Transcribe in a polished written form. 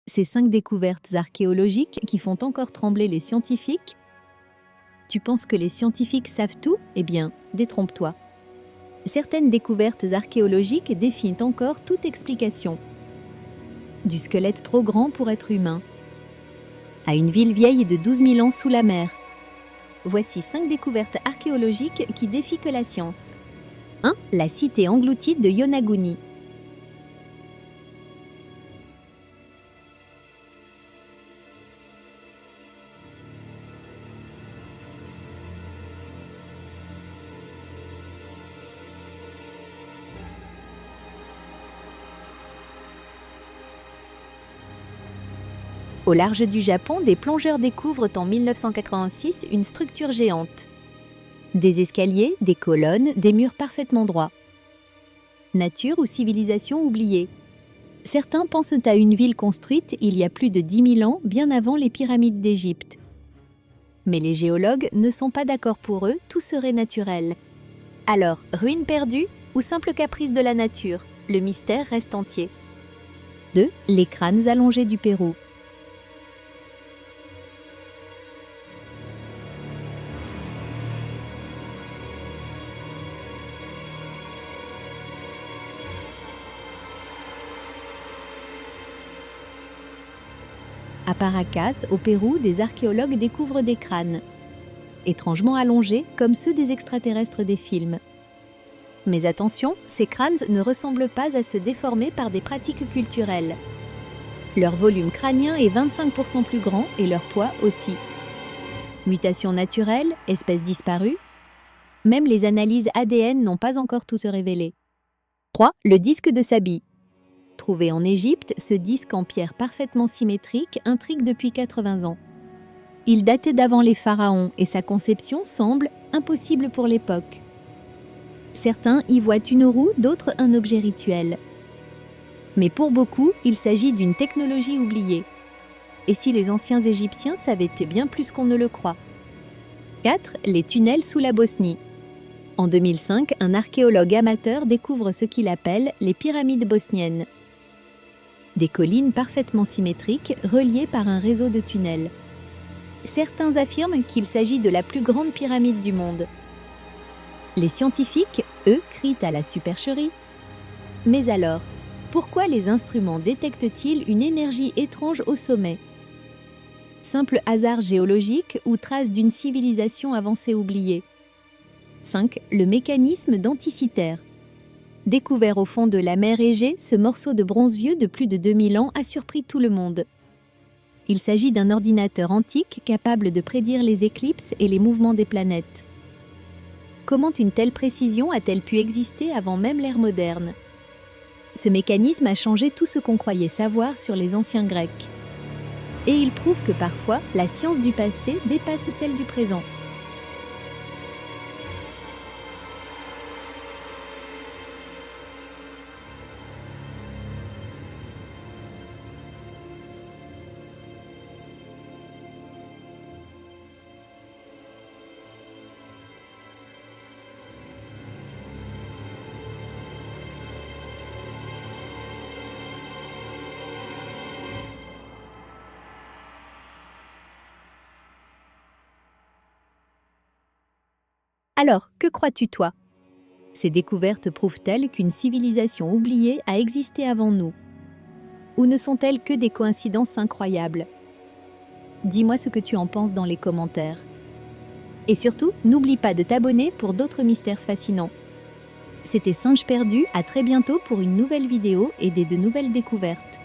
Ces 5 découvertes archéologiques qui font encore trembler les scientifiques. Tu penses que les scientifiques savent tout? Eh bien, détrompe-toi. Certaines découvertes archéologiques défient encore toute explication. Du squelette trop grand pour être humain, à une ville vieille de 12 000 ans sous la mer. Voici 5 découvertes archéologiques qui défient que la science. 1. La cité engloutie de Yonaguni. Au large du Japon, des plongeurs découvrent en 1986 une structure géante. Des escaliers, des colonnes, des murs parfaitement droits. Nature ou civilisation oubliée? Certains pensent à une ville construite il y a plus de 10 000 ans, bien avant les pyramides d'Égypte. Mais les géologues ne sont pas d'accord pour eux, tout serait naturel. Alors, ruine perdue ou simple caprice de la nature? Le mystère reste entier. 2. Les crânes allongés du Pérou. À Paracas, au Pérou, des archéologues découvrent des crânes, étrangement allongés comme ceux des extraterrestres des films. Mais attention, ces crânes ne ressemblent pas à se déformer par des pratiques culturelles. Leur volume crânien est 25% plus grand et leur poids aussi. Mutation naturelle, espèce disparue? Même les analyses ADN n'ont pas encore tout se révélé. 3. Le disque de Sabi. Trouvé en Égypte, ce disque en pierre parfaitement symétrique intrigue depuis 80 ans. Il datait d'avant les pharaons et sa conception semble impossible pour l'époque. Certains y voient une roue, d'autres un objet rituel. Mais pour beaucoup, il s'agit d'une technologie oubliée. Et si les anciens Égyptiens savaient bien plus qu'on ne le croit? 4. Les tunnels sous la Bosnie. En 2005, un archéologue amateur découvre ce qu'il appelle les pyramides bosniennes. Des collines parfaitement symétriques reliées par un réseau de tunnels. Certains affirment qu'il s'agit de la plus grande pyramide du monde. Les scientifiques, eux, crient à la supercherie. Mais alors, pourquoi les instruments détectent-ils une énergie étrange au sommet? Simple hasard géologique ou trace d'une civilisation avancée oubliée? 5. Le mécanisme d'Anticythère. Découvert au fond de la mer Égée, ce morceau de bronze vieux de plus de 2000 ans a surpris tout le monde. Il s'agit d'un ordinateur antique capable de prédire les éclipses et les mouvements des planètes. Comment une telle précision a-t-elle pu exister avant même l'ère moderne? Ce mécanisme a changé tout ce qu'on croyait savoir sur les anciens Grecs. Et il prouve que parfois, la science du passé dépasse celle du présent. Alors, que crois-tu toi? Ces découvertes prouvent-elles qu'une civilisation oubliée a existé avant nous? Ou ne sont-elles que des coïncidences incroyables? Dis-moi ce que tu en penses dans les commentaires. Et surtout, n'oublie pas de t'abonner pour d'autres mystères fascinants. C'était Singe Perdu, à très bientôt pour une nouvelle vidéo et de nouvelles découvertes.